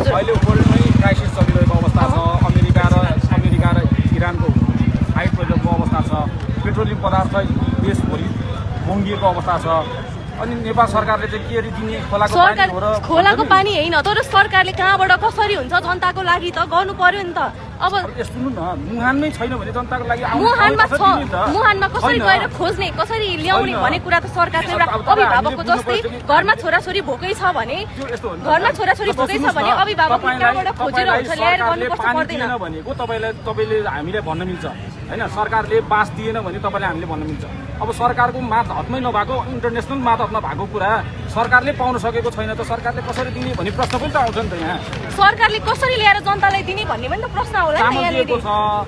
हजुर अहिले वर्ल्डमै क्राइसिस चलिरहेको अवस्था छ अमेरिका र इरानको हाई प्रेसरको अवस्था छ पेट्रोलियम पदार्थ देशभरि महँगिएको अवस्था छ अनि नेपाल सरकारले चाहिँ के दिने खोलाको पानी होइन तर सरकारले कहाँबाट कसरी हुन्छ जनताको लागि त गर्नु पर्यो नि त अब सुन्नु न मुहानमै छैन भने जनताको लागि मुहानमा कसरी गएर खोज्ने कसरी ल्याउने भन्ने कुरा त सरकारले एउटा अभिभावकको जस्तै घरमा छोराछोरी भोकै छ भने अभिभावकले कहाँबाट खोजेर हुन्छ ल्याएर गर्नुपर्छ पर्दैन भनेको तपाईँले हामीले भन्न मिल्छ हैन सरकारले बास दिएन भने तपाईँले हामीले भन्न मिल्छ अब सरकारको मात हतमै नभएको इन्टरनेसनल मात हतमा भएको कुरा सरकारले पाउन सकेको छैन त सरकारले कसरी दिने भन्ने प्रश्न पनि त आउँछ नि त यहाँ सरकारले कसरी ल्याएर जनतालाई दिने भन्ने पनि त प्रश्न होला नि यहाँले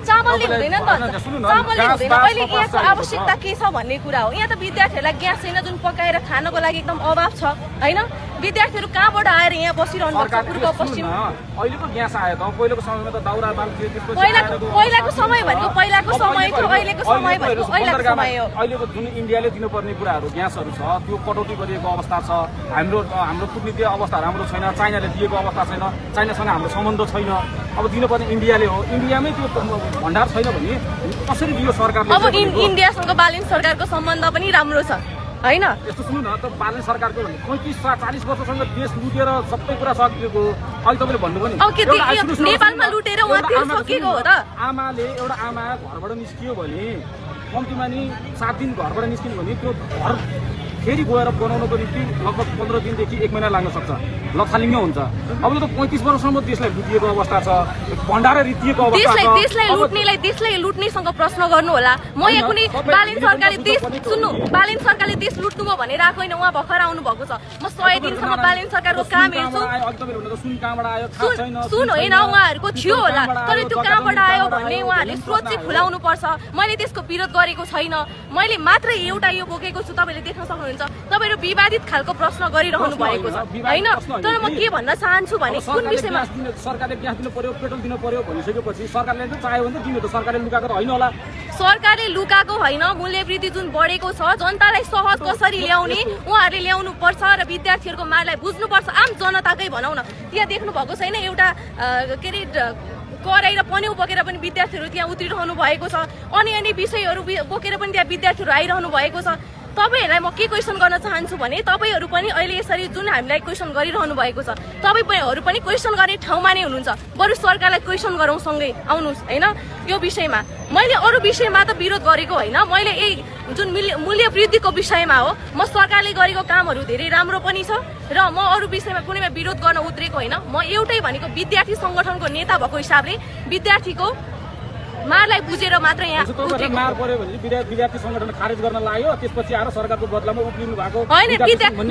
चामलले हुँदैन नि त चामलले हुँदैन अहिले यहाँको आवश्यकता के छ भन्ने कुरा हो यहाँ त विद्यार्थीहरूलाई ग्यास छैन जुन पकाएर खानको लागि एकदम अभाव छ हैन विद्यार्थीहरू कहाँबाट आएर यहाँ बसिरहनु पर्छ पूर्व पश्चिम अहिलेको ग्यास आयो त पहिलेको समयमा त दाउरा बाल थियो त्यसपछि पहिलाको समय भनेको पहिलाको समय थियो अहिलेको समय भनेको अहिलेको समय हो अहिलेको जुन इन्डियाले दिनुपर्ने कुराहरू ग्यासहरू छ त्यो कटौती गरिएको अवस्था छ हाम्रो कूटनीतिक अवस्था राम्रो छैन चाइनाले दिएको अवस्था छैन चाइनासँग हाम्रो सम्बन्ध छैन अब दिनुपर्ने इन्डियाले हो इन्डियामै त्यो भण्डार छैन भने कसरी दियो सरकारले अब इन्डियासँग बालिन सरकारको सम्बन्ध पनि राम्रो छ हैन यस्तो सुन्नु न त बालिन सरकारको भने 35-40 वर्षसँग देश लुटेर सबै कुरा सकिएको अहिले तपाईँले भन्नुभयो नि नेपालमा लुटेर उहाँ त्यो सकिएको हो त आमाले एउटा आमा घरबाट निस्कियो भने कम्तीमा नि 7 दिन घरबाट निस्किनु भने त्यो घर फेरि गएर बनाउनको निम्ति लगभग 15 दिनदेखि 1 महिना लाग्न सक्छ लथालिङ्ग हुन्छ अब यो त 35 वर्षसम्म देशलाई लुटिएको अवस्था छ भण्डार रितिएको अवस्था छ देशलाई लुट्नेसँग प्रश्न गर्नु होला म यहाँ कुनै बालिन सरकारले देश लुट्नु भयो भनेर आएको होइन उहाँ भर्खर आउनु भएको छ म 100 दिनसम्म बालिन सरकारको काम हेर्छु सुन होइन उहाँहरूको थियो होला तर त्यो कहाँबाट आयो भन्ने उहाँहरूले स्रोत चाहिँ खुलाउनु पर्छ मैले त्यसको विरोध गरेको छैन मैले मात्र एउटा यो बोकेको छु तपाईँले देख्न सक्नुहुन्छ तपाईहरु विवादित खालको प्रश्न गरिरहनु भएको छ हैन तर म के भन्न चाहन्छु भने कुन विषयमा सरकारले ग्यास दिनु पर्यो पेट्रोल दिनु पर्यो भनिसकेपछि सरकारले चाहिँ चाह्यो भने दिनु त सरकारले लुकाएको होइन होला सरकारले लुकाएको होइन मूल्य वृद्धि जुन बढेको छ जनतालाई सहज कसरी ल्याउने उहाँहरूले ल्याउनु पर्छ र विद्यार्थीहरुको मागलाई बुझ्नु पर्छ आम जनताकै भनौं न त्यहाँ देख्नु भएको छैन एउटा के रे कराई र पन्यौ बोकेर पनि विद्यार्थीहरु त्यहाँ उत्रिरहनु भएको छ अनि विषयहरु बोकेर पनि त्यहाँ विद्यार्थीहरु आइरहनु भएको छ तपाईहरुलाई म के क्वेशन गर्न चाहन्छु भने तपाईहरु पनि अहिले यसरी जुन हामीलाई क्वेशन गरिरहनु भएको छ तपाईहरु पनि क्वेशन गर्ने ठाउँमा नै हुनुहुन्छ बरु सरकारलाई क्वेशन गरौँ सँगै आउनुस् हैन यो विषयमा मैले अरु विषयमा त विरोध गरेको हैन मैले यही जुन मूल्य वृद्धिको विषयमा हो म सरकारले गरेको कामहरु धेरै राम्रो पनि छ र म अरु विषयमा कुनैमा विरोध गर्न उत्रेको हैन म एउटै भनेको विद्यार्थी संगठनको नेता भएको हिसाबले विद्यार्थीको मारलाई बुझेर मात्र यहाँ मार पर्यो भने विद्यार्थी संगठन खारेज गर्न लाग्यो त्यसपछि आएर सरकारको बदलामा उक्लिनु भएको हैन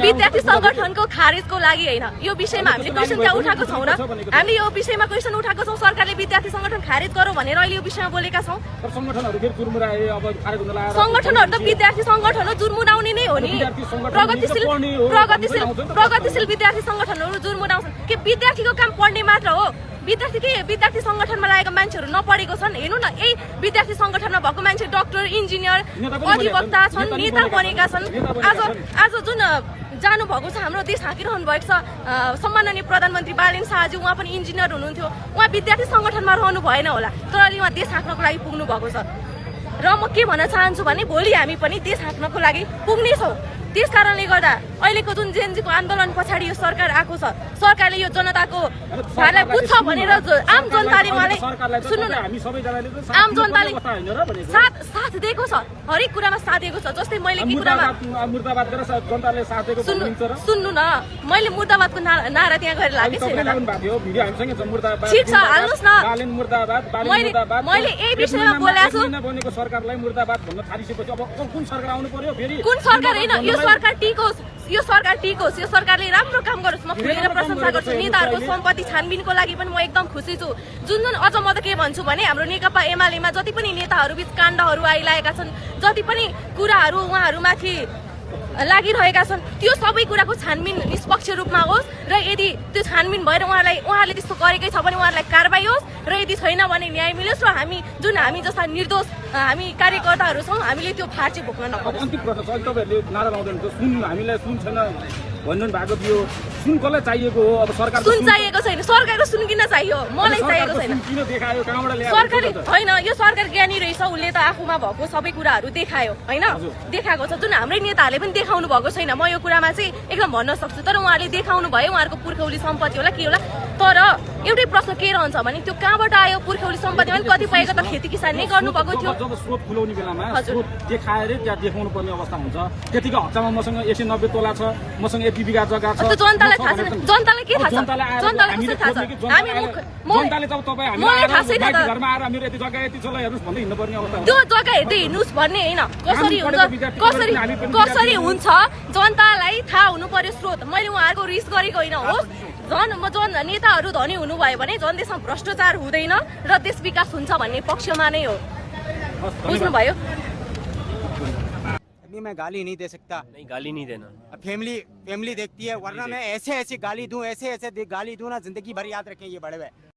विद्यार्थी संगठनको खारेजको लागि हैन यो विषयमा हामीले क्वेशन त्यहाँ उठाएको छौं र हामीले यो विषयमा क्वेशन उठाएको छौं सरकारले विद्यार्थी संगठन खारेज गर्यो भनेर अहिले यो विषयमा बोलेका छौं तर संगठनहरु फेरि जुर्मुराए अब खारेज हुन लाग्यो संगठनहरु त विद्यार्थी संगठन हो जुर्मुराउने नै हो नि प्रगतिशील विद्यार्थी संगठनहरु जुर्मुराउँछन् के विद्यार्थीको काम पढ्ने मात्र हो विद्यार्थी संगठनमा लागेका मान्छेहरु नपढेको छन् हेर्नु न यही विद्यार्थी संगठनमा भएको मान्छे डाक्टर इन्जिनियर अधिवक्ता छन् नेता बनेका छन् आज जुन जानु भएको छ हाम्रो देश हाँकिरहनु भएको छ सम्माननीय प्रधानमन्त्री बालेन शाहजी उहाँ पनि इन्जिनियर हुनुहुन्थ्यो उहाँ विद्यार्थी संगठनमा रहनु भएन होला तर अहिले उहाँ देश हाँक्नको लागि पुग्नु भएको छ र म के भन्न चाहन्छु भने भोलि हामी पनि देश हाँक्नको लागि पुग्नेछौँ त्यस कारणले गर्दा अहिलेको जुन जेएनजीको आन्दोलन पछाडि यो सरकार आएको छ सरकारले यो जनताको भारलाई बुझ्छ भनेर आम जनताले उहाँलाई सुन्नु न आम जनताले साथ दिएको छ हरेक कुरामा साथ दिएको छ जस्तै मैले के कुरामा मुर्दाबाद गरेर जनताले साथ दिएको सुन्नु न मैले मुर्दाबादको नारा त्यहाँ गरेर लागेको छैन ठीक छ हाल्नुस् न मैले यही विषयमा बोलेको छु सरकारलाई मुर्दाबाद भन्न थालिसकेपछि अब कुन सरकार आउनु पर्यो फेरि कुन सरकार हैन यो सरकार टिकोस् यो सरकारले राम्रो काम गरोस् म खुलेर प्रशंसा गर्छु नेताहरूको सम्पत्ति छानबिनको लागि पनि म एकदम खुसी छु जुन अझ म त के भन्छु भने हाम्रो नेकपा एमालेमा जति पनि नेताहरू बीच काण्डहरू आइरहेका छन् जति पनि कुराहरू उहाँहरूमाथि लागिरहेका छन् त्यो सबै कुराको छानबिन निष्पक्ष रूपमा होस् र यदि त्यो छानबिन भएर उहाँहरूले त्यस्तो गरेकै छ भने उहाँहरूलाई कारबाही होस् र यदि छैन भने न्याय मिलोस् र हामी जस्ता निर्दोष हामी कार्यकर्ताहरू छौँ हामीले त्यो फार चाहिँ भोग्न नपरोस्। अन्तिम प्रश्न छ तपाईँहरूले नारा लाउँदै हुनुहुन्छ सुन हामीलाई सुन छैन भनिरहनु भएको थियो सुन कसलाई चाहिएको हो अब सरकार सुन चाहिएको छैन, सरकारको सुन किन चाहियो, मलाई चाहिएको छैन। किन देखायो कहाँबाट ल्यायो सरकारी होइन, यो सरकार ज्ञानी रहेछ, उसले त आफूमा भएको सबै कुराहरू देखायो होइन, देखाएको छ। जुन हाम्रै नेताहरूले पनि देखाउनु भएको छैन, म यो कुरामा चाहिँ एकदम भन्न सक्छु। तर उहाँहरूले देखाउनु भयो, उहाँहरूको पुर्खौली सम्पत्ति होला के होला। तर एउटै प्रश्न के रहन्छ भने त्यो कहाँबाट आयो पुर्खौली सम्पत्ति भने कतिपयको त खेती किसान नै गर्नुभएको थियो। जब स्रोत खुलाउने बेलामा स्रोत देखाएर त्यहाँ देखाउनु पर्ने अवस्था हुन्छ। त्यतिकै हप्तामा मसँग 190 तोला छ, मसँग यति बिघा जग्गा छ। त्यो जनतालाई थाहा छैन, जनतालाई के थाहा छ, जनतालाई कसरी थाहा छ? हामी जनताले जब तपाईँ मलाई थाहा छैन त, घरमा आएर मेरो यति जग्गा यति चला हेर्नुहोस् भन्दै हिँड्नु पर्ने अवस्था हुन्छ। त्यो जग्गा हेर्दै हिँड्नुहोस् भन्ने होइन, कसरी हुन्छ कसरी हुन्छ जनतालाई थाहा हुनु पर्यो स्रोत। मैले उहाँहरूको रिस गरेको होइन होस्, जन नेताहरू धनी हुनुभयो भने जन देशमा भ्रष्टाचार हुँदैन र देश विकास हुन्छ भन्ने पक्षमा नै हो। बुझ्नुभयो? अभी मैं गाली नहीं दे सकता, नहीं गाली नहीं देना। फैमिली देखती है, वरना मैं ऐसे गाली दूं, ऐसे गाली दूं ना, जिंदगी भर याद रखें ये बड़े भाई।